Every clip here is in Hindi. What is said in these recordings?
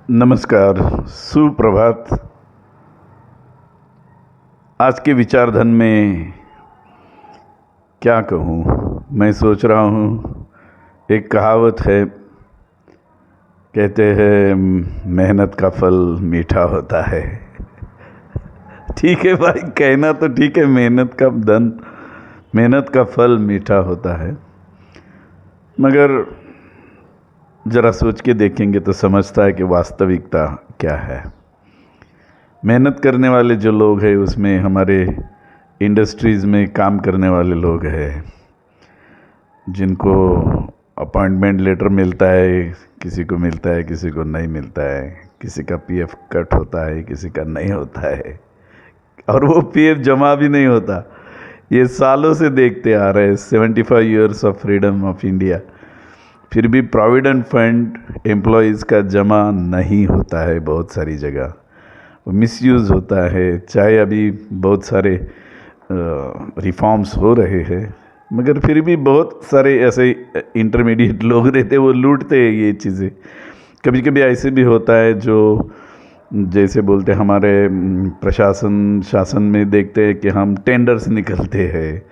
नमस्कार, सुप्रभात। आज के विचारधन में क्या कहूँ, मैं सोच रहा हूँ। एक कहावत है, कहते हैं मेहनत का फल मीठा होता है। ठीक है भाई, कहना तो ठीक है, मेहनत का फल मीठा होता है। मगर ज़रा सोच के देखेंगे तो समझता है कि वास्तविकता क्या है। मेहनत करने वाले जो लोग हैं, उसमें हमारे इंडस्ट्रीज़ में काम करने वाले लोग हैं, जिनको अपॉइंटमेंट लेटर मिलता है, किसी को मिलता है, किसी को नहीं मिलता है, किसी का पीएफ कट होता है, किसी का नहीं होता है, और वो पीएफ जमा भी नहीं होता। ये सालों से देखते आ रहे हैं, 75 years of freedom of India. फिर भी प्रोविडेंट फंड एम्प्लॉयज़ का जमा नहीं होता है। बहुत सारी जगह मिसयूज़ होता है। चाहे अभी बहुत सारे रिफॉर्म्स हो रहे हैं, मगर फिर भी बहुत सारे ऐसे इंटरमीडिएट लोग रहते हैं, वो लूटते हैं ये चीज़ें। कभी कभी ऐसे भी होता है, जो जैसे बोलते हैं हमारे प्रशासन शासन में देखते हैं कि हम टेंडर्स निकलते हैं,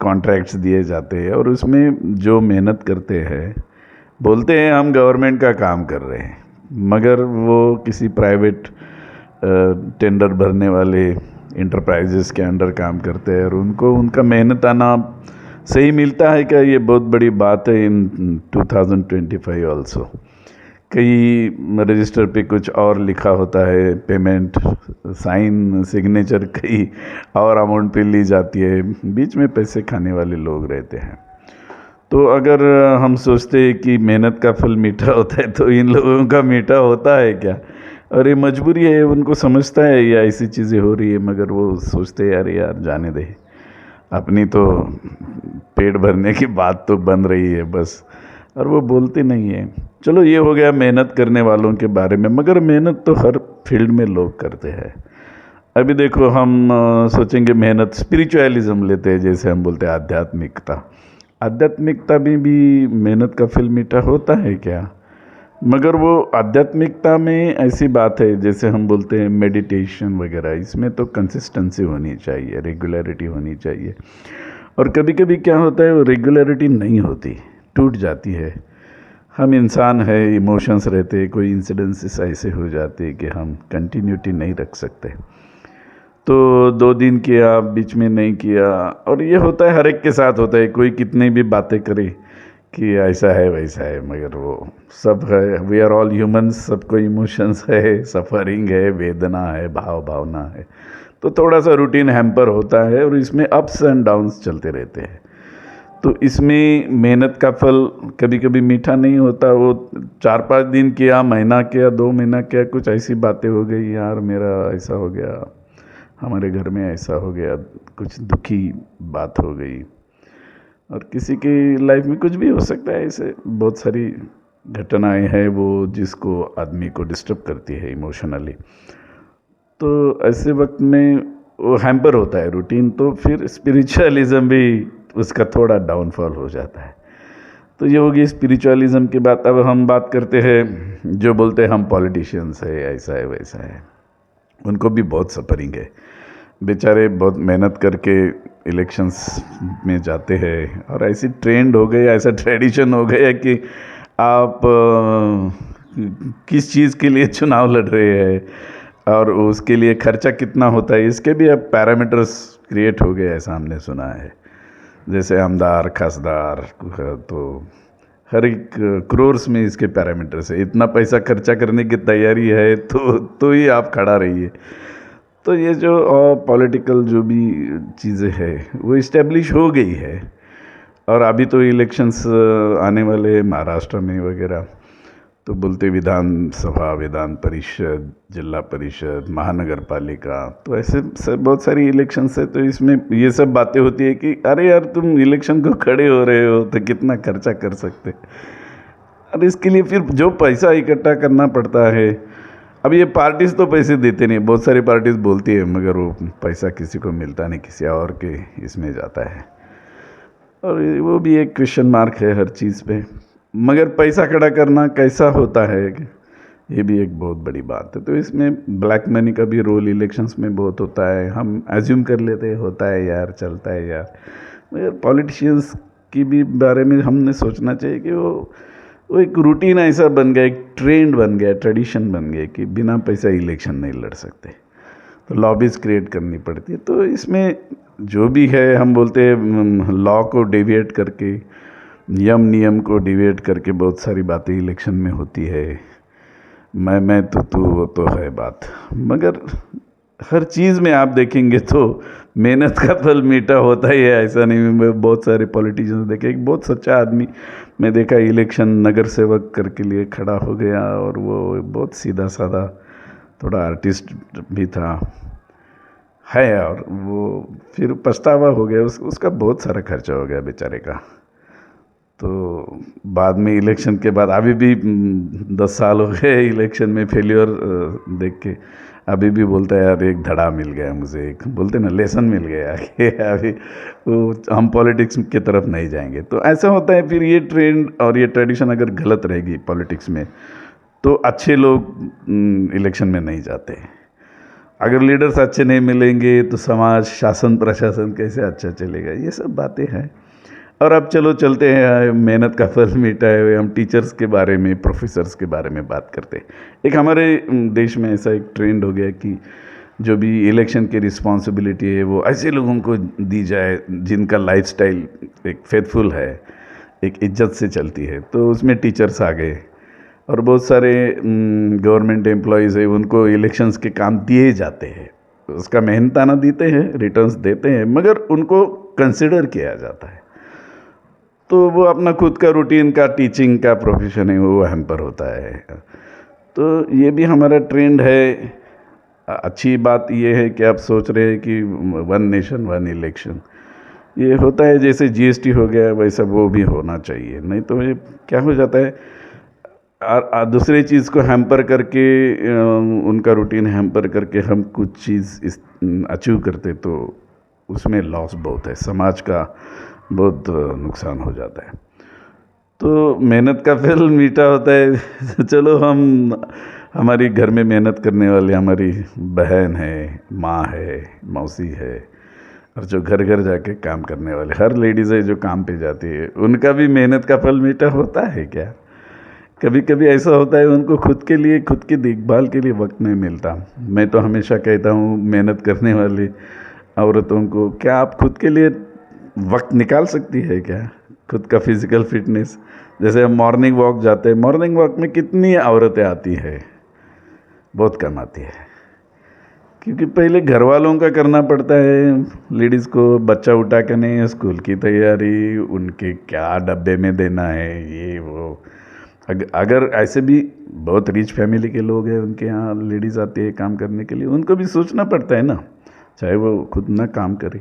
कॉन्ट्रैक्ट्स दिए जाते हैं, और उसमें जो मेहनत करते हैं, बोलते हैं हम गवर्नमेंट का काम कर रहे हैं, मगर वो किसी प्राइवेट टेंडर भरने वाले इंटरप्राइजेस के अंडर काम करते हैं, और उनको उनका मेहनत आना सही मिलता है क्या, ये बहुत बड़ी बात है। इन 2025 ऑल्सो कई रजिस्टर पे कुछ और लिखा होता है, पेमेंट साइन सिग्नेचर कई और अमाउंट पे ली जाती है। बीच में पैसे खाने वाले लोग रहते हैं। तो अगर हम सोचते हैं कि मेहनत का फल मीठा होता है, तो इन लोगों का मीठा होता है क्या? और ये मजबूरी है, उनको समझता है या ऐसी चीज़ें हो रही है, मगर वो सोचते हैं यार जाने दे, अपनी तो पेट भरने की बात तो बन रही है बस, और वो बोलते नहीं है। चलो, ये हो गया मेहनत करने वालों के बारे में, मगर मेहनत तो हर फील्ड में लोग करते हैं। अभी देखो, हम सोचेंगे मेहनत, स्पिरिचुअलिज्म लेते हैं, जैसे हम बोलते हैं आध्यात्मिकता में भी मेहनत का फल मीठा होता है क्या? मगर वो आध्यात्मिकता में ऐसी बात है, जैसे हम बोलते हैं मेडिटेशन वगैरह, इसमें तो कंसिस्टेंसी होनी चाहिए, रेगुलरिटी होनी चाहिए। और कभी कभी क्या होता है, वो रेगुलरिटी नहीं होती, टूट जाती है। हम इंसान है, इमोशंस रहते, कोई इंसिडेंसेस ऐसे हो जाते कि हम कंटिन्यूटी नहीं रख सकते। तो 2 दिन किया, बीच में नहीं किया, और ये होता है, हर एक के साथ होता है। कोई कितनी भी बातें करे कि ऐसा है वैसा है, मगर वो सब है, वी आर ऑल ह्यूमंस, सबको इमोशंस है, सफरिंग है, वेदना है, भावना है। तो थोड़ा सा रूटीन हैम्पर होता है, और इसमें अप्स एंड डाउन्स चलते रहते हैं। तो इसमें मेहनत का फल कभी कभी मीठा नहीं होता। वो 4-5 दिन किया, महीना किया, 2 महीना किया, कुछ ऐसी बातें हो गई, यार मेरा ऐसा हो गया, हमारे घर में ऐसा हो गया, कुछ दुखी बात हो गई, और किसी की लाइफ में कुछ भी हो सकता है। ऐसे बहुत सारी घटनाएं हैं वो, जिसको आदमी को डिस्टर्ब करती है इमोशनली। तो ऐसे वक्त में वो हैम्पर होता है रूटीन, तो फिर स्पिरिचुअलिज्म भी उसका थोड़ा डाउनफॉल हो जाता है। तो ये होगी स्पिरिचुअलिज्म की बात। अब हम बात करते हैं, जो बोलते हैं हम पॉलिटिशियंस है, ऐसा है वैसा है, उनको भी बहुत सफरिंग है। बेचारे बहुत मेहनत करके इलेक्शंस में जाते हैं, और ऐसी ट्रेंड हो गई, ऐसा ट्रेडिशन हो गया कि आप किस चीज़ के लिए चुनाव लड़ रहे हैं, और उसके लिए खर्चा कितना होता है, इसके भी अब पैरामीटर्स क्रिएट हो गए, ऐसा हमने सुना है। जैसे आमदार, खासदार, तो हर एक क्रोर्स में इसके पैरामीटर्स है। इतना पैसा खर्चा करने की तैयारी है तो ही आप खड़ा रहिए। तो ये जो पॉलिटिकल जो भी चीज़ें हैं, वो इस्टेब्लिश हो गई है। और अभी तो इलेक्शंस आने वाले हैं महाराष्ट्र में वगैरह, तो बोलते विधानसभा, विधान परिषद, जिला परिषद, महानगर पालिका, तो ऐसे बहुत सारी इलेक्शंस है। तो इसमें ये सब बातें होती है कि अरे यार, तुम इलेक्शन को खड़े हो रहे हो तो कितना खर्चा कर सकते। और इसके लिए फिर जो पैसा इकट्ठा करना पड़ता है, अब ये पार्टीज तो पैसे देते नहीं, बहुत सारी पार्टीज बोलती है, मगर वो पैसा किसी को मिलता नहीं, किसी और के इसमें जाता है। और वो भी एक क्वेश्चन मार्क है हर चीज़ पे। मगर पैसा खड़ा करना कैसा होता है, ये भी एक बहुत बड़ी बात है। तो इसमें ब्लैक मनी का भी रोल इलेक्शंस में बहुत होता है। हम एज्यूम कर लेते हैं होता है यार, चलता है यार, मगर पॉलिटिशियंस की भी बारे में हमने सोचना चाहिए कि वो एक रूटीन ऐसा बन गया, एक ट्रेंड बन गया, ट्रेडिशन बन गया कि बिना पैसा इलेक्शन नहीं लड़ सकते, तो लॉबीज क्रिएट करनी पड़ती है। तो इसमें जो भी है, हम बोलते हैं लॉ को डेविएट करके, नियम को डिवेट करके बहुत सारी बातें इलेक्शन में होती है। मैं तो तू वो तो है बात, मगर हर चीज़ में आप देखेंगे तो मेहनत का फल मीठा होता ही है, ऐसा नहीं। मैं बहुत सारे पॉलिटिशियंस देखे, एक बहुत सच्चा आदमी मैं देखा इलेक्शन नगर सेवक करके लिए खड़ा हो गया, और वो बहुत सीधा साधा, थोड़ा आर्टिस्ट भी था है, और वो फिर पछतावा हो गया, उसका बहुत सारा खर्चा हो गया बेचारे का। तो बाद में इलेक्शन के बाद अभी भी 10 साल हो गए इलेक्शन में फेल्योर देख के, अभी भी बोलता है यार एक धड़ा मिल गया मुझे, एक बोलते ना लेसन मिल गया कि अभी वो हम पॉलिटिक्स की तरफ नहीं जाएंगे। तो ऐसा होता है, फिर ये ट्रेंड और ये ट्रेडिशन अगर गलत रहेगी पॉलिटिक्स में, तो अच्छे लोग इलेक्शन में नहीं जाते। अगर लीडर्स अच्छे नहीं मिलेंगे तो समाज, शासन, प्रशासन कैसे अच्छा चलेगा, ये सब बातें हैं। और अब चलो चलते हैं, मेहनत का फल मीठा है, हम टीचर्स के बारे में, प्रोफेसर्स के बारे में बात करते हैं। एक हमारे देश में ऐसा एक ट्रेंड हो गया कि जो भी इलेक्शन की रिस्पॉन्सिबिलिटी है वो ऐसे लोगों को दी जाए जिनका लाइफस्टाइल एक फेथफुल है, एक इज्जत से चलती है। तो उसमें टीचर्स आ गए, और बहुत सारे गवर्नमेंट एम्प्लॉयज़ है, उनको इलेक्शंस के काम दिए जाते हैं, उसका मेहनताना देते हैं, रिटर्न्स देते हैं, मगर उनको कंसिडर किया जाता है। तो वो अपना खुद का रूटीन का, टीचिंग का प्रोफेशन है, वो हैम्पर होता है। तो ये भी हमारा ट्रेंड है। अच्छी बात ये है कि आप सोच रहे हैं कि वन नेशन वन इलेक्शन, ये होता है जैसे जीएसटी हो गया वैसा वो भी होना चाहिए, नहीं तो ये क्या हो जाता है, दूसरे चीज़ को हैम्पर करके, उनका रूटीन हैम्पर करके हम कुछ चीज़ अचीव करते, तो उसमें लॉस बहुत है, समाज का बहुत नुकसान हो जाता है। तो मेहनत का फल मीठा होता है। चलो हम, हमारी घर में मेहनत करने वाली हमारी बहन है, माँ है, मौसी है, और जो घर घर जाके काम करने वाले हर लेडीज़ है जो काम पे जाती है, उनका भी मेहनत का फल मीठा होता है क्या? कभी कभी ऐसा होता है उनको खुद के लिए, खुद की देखभाल के लिए वक्त नहीं मिलता। मैं तो हमेशा कहता हूँ मेहनत करने वाली औरतों को, क्या आप खुद के लिए वक्त निकाल सकती है क्या? खुद का फिजिकल फिटनेस, जैसे हम मॉर्निंग वॉक जाते हैं, मॉर्निंग वॉक में कितनी औरतें आती है? बहुत कम आती है, क्योंकि पहले घर वालों का करना पड़ता है। लेडीज़ को बच्चा उठा के नहीं, स्कूल की तैयारी, उनके क्या डब्बे में देना है, ये वो। अगर ऐसे भी बहुत रिच फैमिली के लोग हैं, उनके यहाँ लेडीज़ आती है काम करने के लिए, उनको भी सोचना पड़ता है ना, चाहे वो खुद ना काम करे,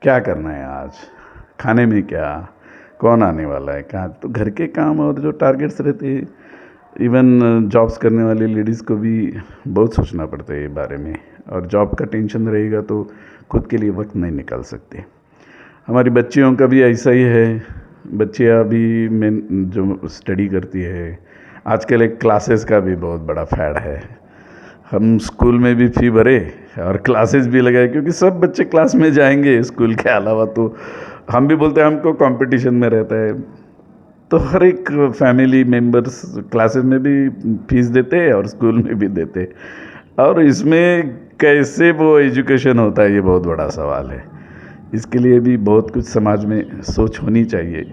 क्या करना है आज, खाने में क्या, कौन आने वाला है, कहाँ। तो घर के काम और जो टारगेट्स रहते हैं, इवन जॉब्स करने वाली लेडीज़ को भी बहुत सोचना पड़ता है ये बारे में, और जॉब का टेंशन रहेगा तो खुद के लिए वक्त नहीं निकाल सकते। हमारी बच्चियों का भी ऐसा ही है। बच्चियाँ भी में जो स्टडी करती है, आजकल एक क्लासेस का भी बहुत बड़ा फैड है। हम स्कूल में भी फी भरे और क्लासेस भी लगाए, क्योंकि सब बच्चे क्लास में जाएंगे स्कूल के अलावा, तो हम भी बोलते हैं हमको कंपटीशन में रहता है। तो हर एक फैमिली मेंबर्स क्लासेस में भी फीस देते हैं और स्कूल में भी देते हैं, और इसमें कैसे वो एजुकेशन होता है, ये बहुत बड़ा सवाल है। इसके लिए भी बहुत कुछ समाज में सोच होनी चाहिए।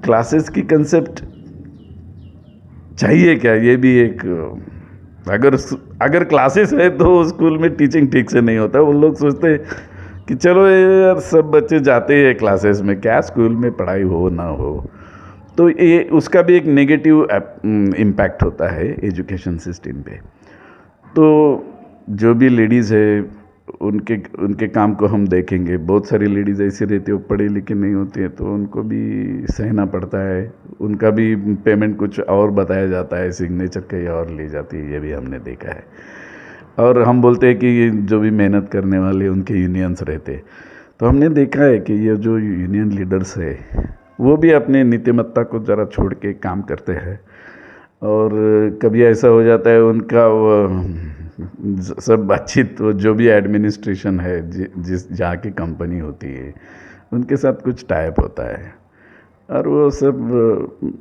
क्लासेस की कंसेप्ट चाहिए क्या, ये भी एक, अगर क्लासेस है तो स्कूल में टीचिंग ठीक से नहीं होता। वो लोग सोचते हैं कि चलो यार सब बच्चे जाते हैं क्लासेस में, क्या स्कूल में पढ़ाई हो ना हो। तो ये उसका भी एक नेगेटिव इम्पैक्ट होता है एजुकेशन सिस्टम पे। तो जो भी लेडीज़ है उनके उनके काम को हम देखेंगे, बहुत सारी लेडीज़ ऐसी रहती है, वो पढ़ी लिखी नहीं होती है, तो उनको भी सहना पड़ता है, उनका भी पेमेंट कुछ और बताया जाता है, सिग्नेचर कहीं और ली जाती है, ये भी हमने देखा है। और हम बोलते हैं कि जो भी मेहनत करने वाले उनके यूनियंस रहते, तो हमने देखा है कि ये जो यूनियन लीडर्स है वो भी अपने नीतिमत्ता को ज़रा छोड़ के काम करते हैं। और कभी ऐसा हो जाता है उनका वो सब बातचीत, वो जो भी एडमिनिस्ट्रेशन है जिस जहाँ की कंपनी होती है उनके साथ कुछ टाइप होता है, और वो सब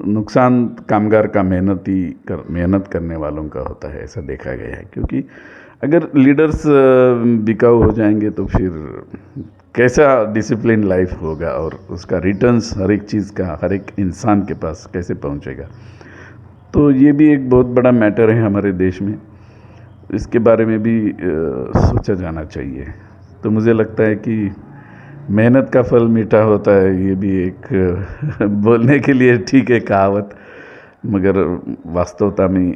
नुकसान कामगार का मेहनत करने वालों का होता है, ऐसा देखा गया है। क्योंकि अगर लीडर्स बिकाऊ हो जाएंगे तो फिर कैसा डिसिप्लिन लाइफ होगा, और उसका रिटर्न्स हर एक चीज़ का हर एक इंसान के पास कैसे पहुंचेगा। तो ये भी एक बहुत बड़ा मैटर है हमारे देश में, इसके बारे में भी सोचा जाना चाहिए। तो मुझे लगता है कि मेहनत का फल मीठा होता है, ये भी एक बोलने के लिए ठीक है कहावत, मगर वास्तवता में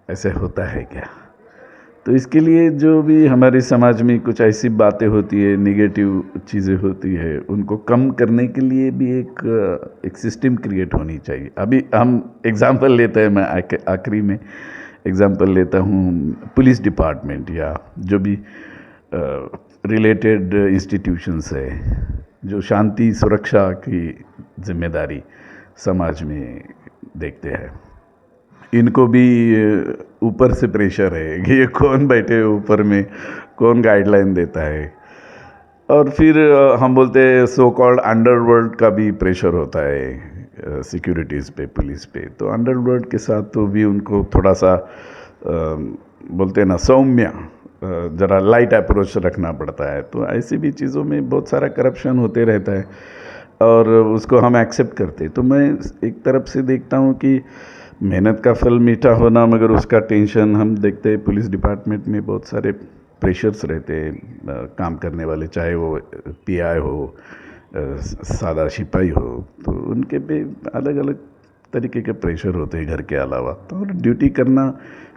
ऐसे होता है क्या। तो इसके लिए जो भी हमारे समाज में कुछ ऐसी बातें होती है, नेगेटिव चीज़ें होती है, उनको कम करने के लिए भी एक सिस्टम क्रिएट होनी चाहिए। अभी हम एग्जांपल लेते हैं, मैं आखिरी में एग्जांपल लेता हूँ पुलिस डिपार्टमेंट या जो भी रिलेटेड इंस्टीट्यूशंस है, जो शांति सुरक्षा की जिम्मेदारी समाज में देखते हैं। इनको भी ऊपर से प्रेशर है कि ये कौन बैठे ऊपर में, कौन गाइडलाइन देता है। और फिर हम बोलते हैं सो कॉल्ड अंडरवर्ल्ड का भी प्रेशर होता है सिक्योरिटीज़ पे, पुलिस पे। तो अंडरवर्ल्ड के साथ तो भी उनको थोड़ा सा बोलते हैं ना सौम्य, ज़रा लाइट अप्रोच रखना पड़ता है। तो ऐसी भी चीज़ों में बहुत सारा करप्शन होते रहता है और उसको हम एक्सेप्ट करते। तो मैं एक तरफ से देखता हूँ कि मेहनत का फल मीठा होना, मगर उसका टेंशन हम देखते हैं पुलिस डिपार्टमेंट में बहुत सारे प्रेशर्स रहते हैं काम करने वाले, चाहे वो पीआई हो, सादा सिपाही हो, तो उनके पे अलग अलग तरीके के प्रेशर होते हैं घर के अलावा। तो ड्यूटी करना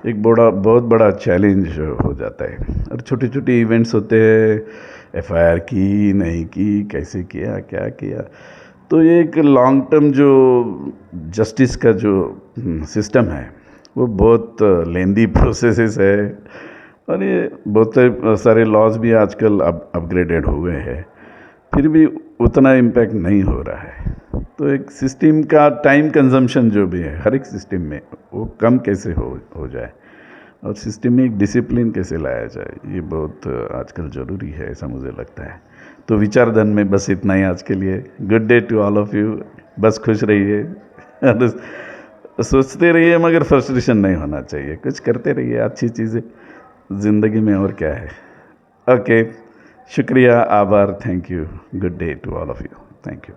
एक बहुत बड़ा चैलेंज हो जाता है। और छोटे छोटे इवेंट्स होते हैं, एफआईआर की नहीं की, कैसे किया, क्या किया। तो ये एक लॉन्ग टर्म जो जस्टिस का जो सिस्टम है वो बहुत लेंदी प्रोसेसेस है, और ये बहुत सारे लॉज भी आजकल अपग्रेडेड हुए हैं, फिर भी उतना इम्पैक्ट नहीं हो रहा है। तो एक सिस्टम का टाइम कंजम्पशन जो भी है हर एक सिस्टम में, वो कम कैसे हो जाए, और सिस्टम में एक डिसिप्लिन कैसे लाया जाए, ये बहुत आजकल ज़रूरी है, ऐसा मुझे लगता है। तो विचार धन में बस इतना ही आज के लिए। Good day to all of you. बस खुश रहिए और सोचते रहिए, मगर फ्रस्ट्रेशन नहीं होना चाहिए, कुछ करते रहिए अच्छी चीज़ें ज़िंदगी में, और क्या है। ओके, शुक्रिया, आभार, thank you, good day to all of you, thank you.